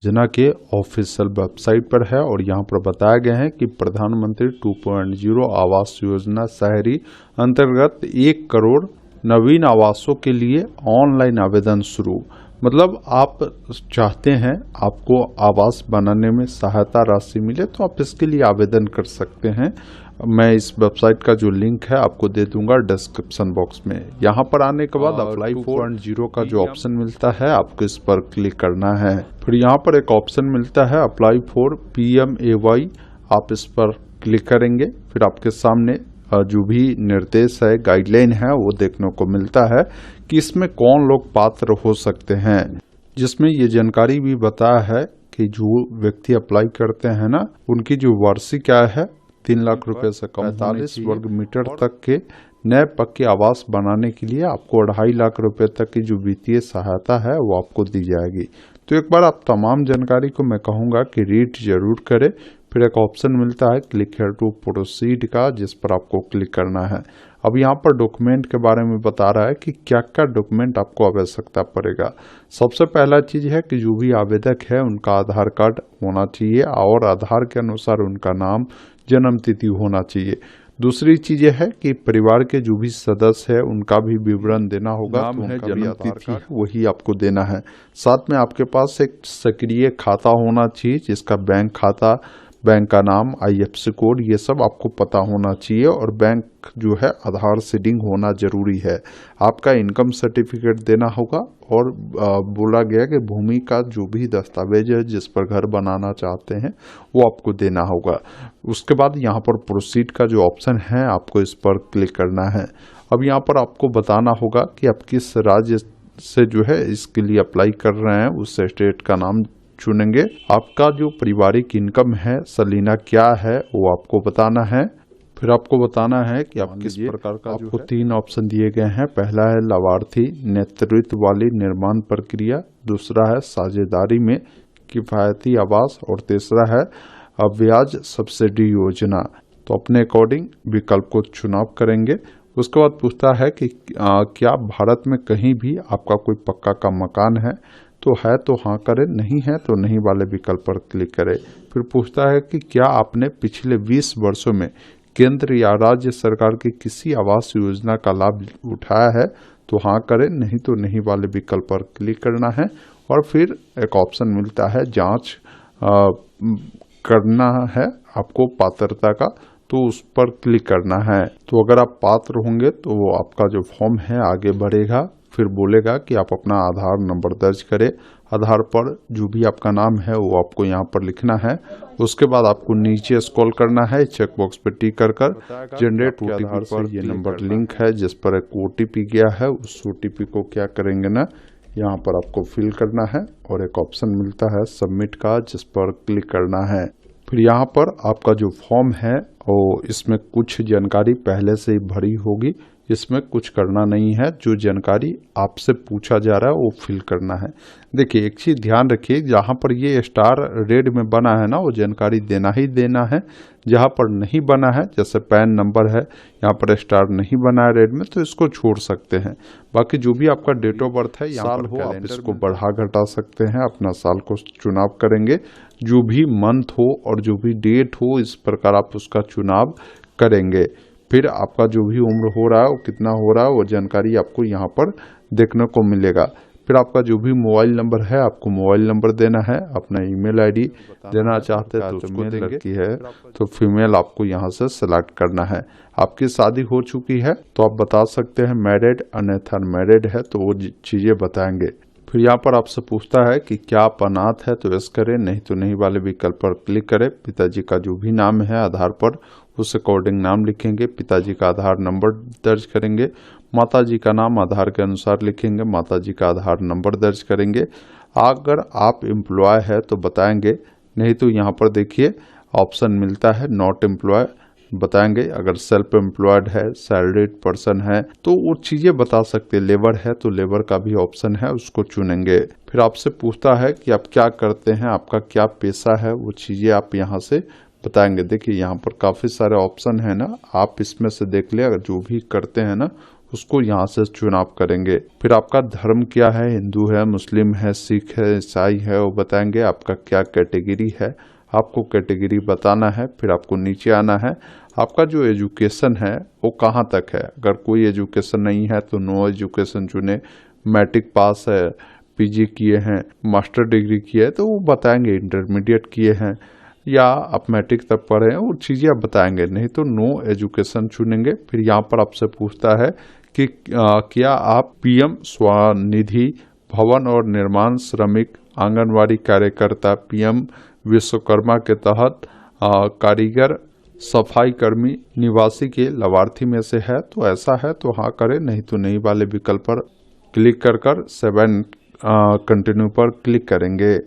योजना के official website पर है और यहाँ पर बताया गया है कि प्रधानमंत्री 2.0 आवास योजना शहरी अंतर्गत 1 करोड़ नवीन आवासों के लिए ऑनलाइन आवेदन शुरू। मतलब आप चाहते हैं आपको आवास बनाने में सहायता राशि मिले तो आप इसके लिए आवेदन कर सकते हैं। मैं इस वेबसाइट का जो लिंक है आपको दे दूंगा डिस्क्रिप्शन बॉक्स में। यहाँ पर आने के बाद अप्लाई 2.0 का जो ऑप्शन मिलता है आपको इस पर क्लिक करना है। फिर यहाँ पर एक ऑप्शन मिलता है अप्लाई फॉर PMAY, आप इस पर क्लिक करेंगे। फिर आपके सामने जो भी निर्देश है, गाइडलाइन है, वो देखने को मिलता है कि इसमें कौन लोग पात्र हो सकते हैं, जिसमें ये जानकारी भी बताया है कि जो व्यक्ति अप्लाई करते हैं ना, उनकी जो वार्षिक आय है 3 लाख रुपए से कम 45 वर्ग मीटर तक के नए पक्के आवास बनाने के लिए आपको 2.5 लाख रुपए तक की जो वित्तीय सहायता है वो आपको दी जाएगी। तो एक बार आप तमाम जानकारी को मैं कहूँगा कि रीड जरूर करें। फिर एक ऑप्शन मिलता है क्लिक हियर टू प्रोसीड का, जिस पर आपको क्लिक करना है। अब यहाँ पर डॉक्यूमेंट के बारे में बता रहा है कि क्या क्या डॉक्यूमेंट आपको आवश्यकता पड़ेगा। सबसे पहला चीज है कि जो भी आवेदक है उनका आधार कार्ड होना चाहिए और आधार के अनुसार उनका नाम, जन्म तिथि होना चाहिए। दूसरी चीज है कि परिवार के जो भी सदस्य है उनका भी विवरण देना होगा। नाम है, जन्म तिथि है, वही आपको देना है। साथ में आपके पास एक सक्रिय खाता होना चाहिए, जिसका बैंक खाता, बैंक का नाम, IFSC कोड, ये सब आपको पता होना चाहिए। और बैंक जो है आधार सीडिंग होना जरूरी है। आपका इनकम सर्टिफिकेट देना होगा और बोला गया कि भूमि का जो भी दस्तावेज है जिस पर घर बनाना चाहते हैं वो आपको देना होगा। उसके बाद यहाँ पर प्रोसीड का जो ऑप्शन है आपको इस पर क्लिक करना है। अब यहाँ पर आपको बताना होगा कि आप किस राज्य से जो है इसके लिए अप्लाई कर रहे हैं, उस स्टेट का नाम चुनेंगे। आपका जो पारिवारिक इनकम है सलीना क्या है वो आपको बताना है। फिर आपको बताना है कि आप किस प्रकार का, आपको 3 ऑप्शन दिए गए हैं। पहला है लाभार्थी नेतृत्व वाली निर्माण प्रक्रिया, दूसरा है साझेदारी में किफायती आवास और तीसरा है ब्याज सब्सिडी योजना। तो अपने अकॉर्डिंग विकल्प को चुनाव करेंगे। उसके बाद पूछता है कि क्या भारत में कहीं भी आपका कोई पक्का का मकान है, तो है तो हाँ करें, नहीं है तो नहीं वाले विकल्प पर क्लिक करें। फिर पूछता है कि क्या आपने पिछले 20 वर्षों में केंद्र या राज्य सरकार की किसी आवास योजना का लाभ उठाया है, तो हाँ करें, नहीं तो नहीं वाले विकल्प पर क्लिक करना है। और फिर एक ऑप्शन मिलता है जांच करना है आपको पात्रता का, तो उस पर क्लिक करना है। तो अगर आप पात्र होंगे तो वो आपका जो फॉर्म है आगे बढ़ेगा। फिर बोलेगा कि आप अपना आधार नंबर दर्ज करें। आधार पर जो भी आपका नाम है वो आपको यहाँ पर लिखना है। उसके बाद आपको नीचे स्क्रॉल करना है, चेकबॉक्स पर टिक कर जनरेट OTP पर ये नंबर लिंक है जिस पर एक OTP गया है। उस OTP को क्या करेंगे ना, यहाँ पर आपको फिल करना है और एक ऑप्शन मिलता है सबमिट का, जिस पर क्लिक करना है। फिर यहाँ पर आपका जो फॉर्म है वो इसमें कुछ जानकारी पहले से ही भरी होगी, इसमें कुछ करना नहीं है। जो जानकारी आपसे पूछा जा रहा है वो फिल करना है। देखिए एक चीज ध्यान रखिए, जहाँ पर ये स्टार रेड में बना है ना वो जानकारी देना ही देना है। जहाँ पर नहीं बना है, जैसे पैन नंबर है, यहाँ पर स्टार नहीं बना है रेड में, तो इसको छोड़ सकते हैं। बाकी जो भी आपका डेट ऑफ बर्थ है, साल हो, आप इसको बढ़ा घटा सकते हैं, अपना साल को चुनाव करेंगे। जो भी मंथ हो और जो भी डेट हो, इस प्रकार आप उसका चुनाव करेंगे। फिर आपका जो भी उम्र हो रहा है वो कितना हो रहा है वो जानकारी आपको यहाँ पर देखने को मिलेगा। फिर आपका जो भी मोबाइल नंबर है आपको मोबाइल नंबर देना है। अपना ईमेल आईडी देना चाहते हैं तो उसको लड़की है तो फीमेल आपको यहाँ से सिलेक्ट करना है। आपकी शादी हो चुकी है तो आप बता सकते हैं मैरिड, अन्यथा अनमैरिड है तो वो चीजें बताएंगे। फिर यहाँ पर आपसे पूछता है कि क्या आप अनाथ है तो यस करें, नहीं तो नहीं वाले विकल्प पर क्लिक करें। पिताजी का जो भी नाम है आधार पर उस अकॉर्डिंग नाम लिखेंगे, पिताजी का आधार नंबर दर्ज करेंगे। माताजी का नाम आधार के अनुसार लिखेंगे, माताजी का आधार नंबर दर्ज करेंगे। अगर आप एम्प्लॉय है तो बताएंगे, नहीं तो यहाँ पर देखिए ऑप्शन मिलता है नॉट एम्प्लॉय, बताएंगे। अगर सेल्फ एम्प्लॉयड है, सैलरीड पर्सन है तो वो चीजें बता सकते हैं। लेबर है तो लेबर का भी ऑप्शन है, उसको चुनेंगे। फिर आपसे पूछता है कि आप क्या करते हैं, आपका क्या पेशा है, वो चीजें आप यहाँ से बताएंगे। देखिए यहाँ पर काफी सारे ऑप्शन है ना, आप इसमें से देख ले। अगर जो भी करते हैं ना उसको यहाँ से चुनाव करेंगे। फिर आपका धर्म क्या है, हिंदू है, मुस्लिम है, सिख है, ईसाई है, वो बताएंगे। आपका क्या कैटेगरी है, आपको कैटेगरी बताना है। फिर आपको नीचे आना है, आपका जो एजुकेशन है वो कहाँ तक है। अगर कोई एजुकेशन नहीं है तो नो एजुकेशन चुने। मैट्रिक पास है, पीजी किए हैं, मास्टर डिग्री किए है तो वो बताएंगे। इंटरमीडिएट किए हैं या आप मैट्रिक तक पढ़े हैं, वो चीज़ें आप बताएंगे। नहीं तो नो एजुकेशन चुनेंगे। फिर यहाँ पर आपसे पूछता है कि क्या आप पीएम स्वनिधि भवन और निर्माण श्रमिक, आंगनवाड़ी कार्यकर्ता, पीएम विश्वकर्मा के तहत कारीगर, सफाई कर्मी, निवासी के लाभार्थी में से है। तो ऐसा है तो हाँ करें, नहीं तो नहीं वाले विकल्प पर क्लिक कर 7 कंटिन्यू पर क्लिक करेंगे।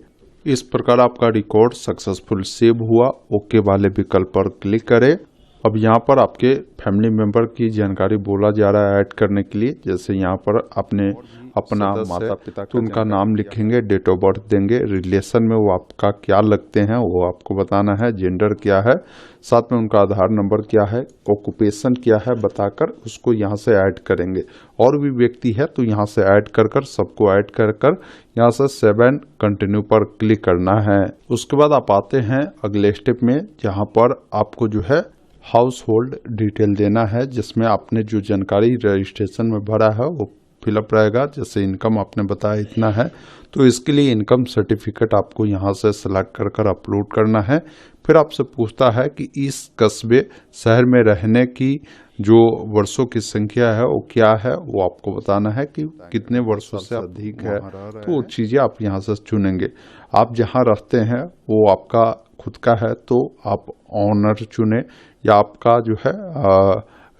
इस प्रकार आपका रिकॉर्ड सक्सेसफुल सेव हुआ। ओके वाले विकल्प पर क्लिक करें। अब यहाँ पर आपके फैमिली मेंबर की जानकारी बोला जा रहा है ऐड करने के लिए। जैसे यहाँ पर आपने अपना माता पिता तो उनका नाम लिखेंगे, डेट ऑफ बर्थ देंगे, रिलेशन में वो आपका क्या लगते हैं वो आपको बताना है, जेंडर क्या है, साथ में उनका आधार नंबर क्या है, ऑक्यूपेशन क्या है बताकर उसको यहाँ से ऐड करेंगे। और भी व्यक्ति है तो यहाँ से ऐड कर सबको ऐड कर यहाँ से 7 कंटिन्यू पर क्लिक करना है। उसके बाद आप आते हैं अगले स्टेप में, जहाँ पर आपको जो है हाउस होल्ड डिटेल देना है, जिसमें आपने जो जानकारी रजिस्ट्रेशन में भरा है वो फिलअप रहेगा। जैसे इनकम आपने बताया इतना है तो इसके लिए इनकम सर्टिफिकेट आपको यहाँ से सेलेक्ट कर अपलोड करना है। फिर आपसे पूछता है कि इस कस्बे शहर में रहने की जो वर्षों की संख्या है वो क्या है, वो आपको बताना है कि कितने वर्षों से अधिक है। तो वो चीज़ें आप यहाँ से चुनेंगे। आप जहाँ रहते हैं वो आपका खुद का है तो आप ऑनर चुने, या आपका जो है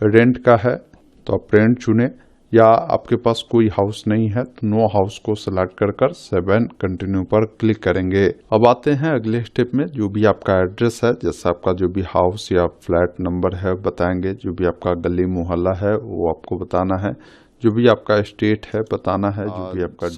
रेंट का है तो आप रेंट चुने, या आपके पास कोई हाउस नहीं है तो नो हाउस को सिलेक्ट कर 7 कंटिन्यू पर क्लिक करेंगे। अब आते हैं अगले स्टेप में, जो भी आपका एड्रेस है, जैसे आपका जो भी हाउस या फ्लैट नंबर है बताएंगे, जो भी आपका गली मोहल्ला है वो आपको बताना है, जो भी आपका स्टेट है बताना है, जो भी आपका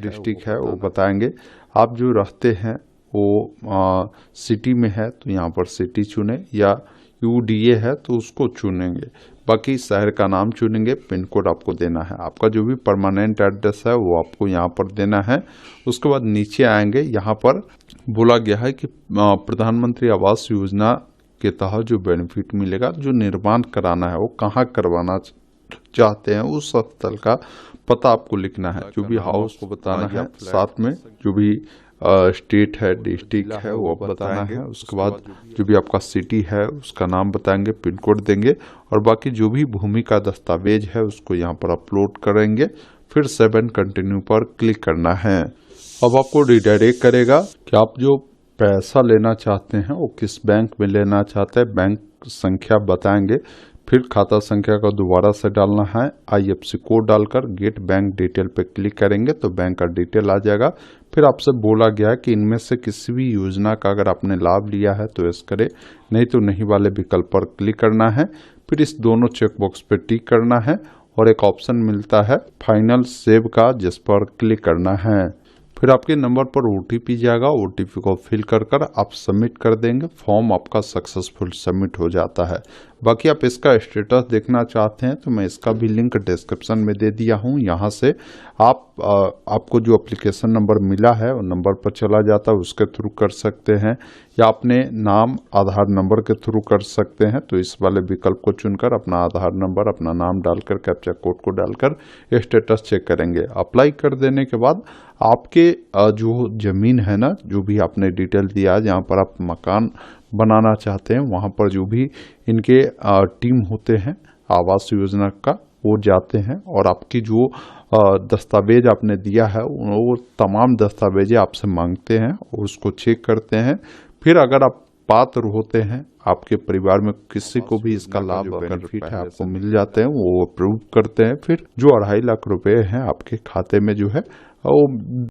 डिस्ट्रिक्ट है वो बताएंगे। आप जो रहते हैं वो सिटी में है तो यहाँ पर सिटी चुने, या यूडीए है तो उसको चुनेंगे। बाकी शहर का नाम चुनेंगे, पिन कोड आपको देना है। आपका जो भी परमानेंट एड्रेस है वो आपको यहाँ पर देना है। उसके बाद नीचे आएंगे, यहाँ पर बोला गया है कि प्रधानमंत्री आवास योजना के तहत जो बेनिफिट मिलेगा, जो निर्माण कराना है वो कहाँ करवाना चाहते हैं उस स्थल का पता आपको लिखना है। जो भी हाउस को बताना है, साथ में जो भी स्टेट है, डिस्ट्रिक्ट है वो आप बताना है। उसके बाद जो भी आपका सिटी है उसका नाम बताएंगे, पिन कोड देंगे, और बाकी जो भी भूमि का दस्तावेज है उसको यहाँ पर अपलोड करेंगे। फिर 7 कंटिन्यू पर क्लिक करना है। अब आपको रिडायरेक्ट करेगा कि आप जो पैसा लेना चाहते हैं वो किस बैंक में लेना चाहते हैं। बैंक संख्या बताएंगे, फिर खाता संख्या का दोबारा से डालना है, IFSC कोड डालकर गेट बैंक डिटेल पे क्लिक करेंगे तो बैंक का डिटेल आ जाएगा। फिर आपसे बोला गया है कि इनमें से किसी भी योजना का अगर आपने लाभ लिया है तो यस करें, नहीं तो नहीं वाले विकल्प पर क्लिक करना है। फिर इस दोनों चेकबॉक्स पे टिक करना है और एक ऑप्शन मिलता है फाइनल सेव का, जिस पर क्लिक करना है। फिर आपके नंबर पर OTP जाएगा, OTP को फिल कर आप सबमिट कर देंगे, फॉर्म आपका सक्सेसफुल सबमिट हो जाता है। बाकी आप इसका स्टेटस देखना चाहते हैं तो मैं इसका भी लिंक डिस्क्रिप्शन में दे दिया हूं। यहाँ से आपको जो एप्लीकेशन नंबर मिला है वो नंबर पर चला जाता है, उसके थ्रू कर सकते हैं, या अपने नाम आधार नंबर के थ्रू कर सकते हैं। तो इस वाले विकल्प को चुनकर अपना आधार नंबर, अपना नाम डालकर कैप्चा कोड को डालकर स्टेटस चेक करेंगे। अप्लाई कर देने के बाद आपके जो जमीन है ना, जो भी आपने डिटेल दिया, जहाँ पर आप मकान बनाना चाहते हैं, वहाँ पर जो भी इनके टीम होते हैं आवास योजना का, वो जाते हैं और आपकी जो दस्तावेज आपने दिया है वो तमाम दस्तावेजें आपसे मांगते हैं, उसको चेक करते हैं। फिर अगर आप पात्र होते हैं, आपके परिवार में किसी को भी इसका लाभ बेनिफिट है आपको मिल जाते हैं, वो अप्रूव करते हैं। फिर जो 2.5 लाख रुपए हैं आपके खाते में जो है वो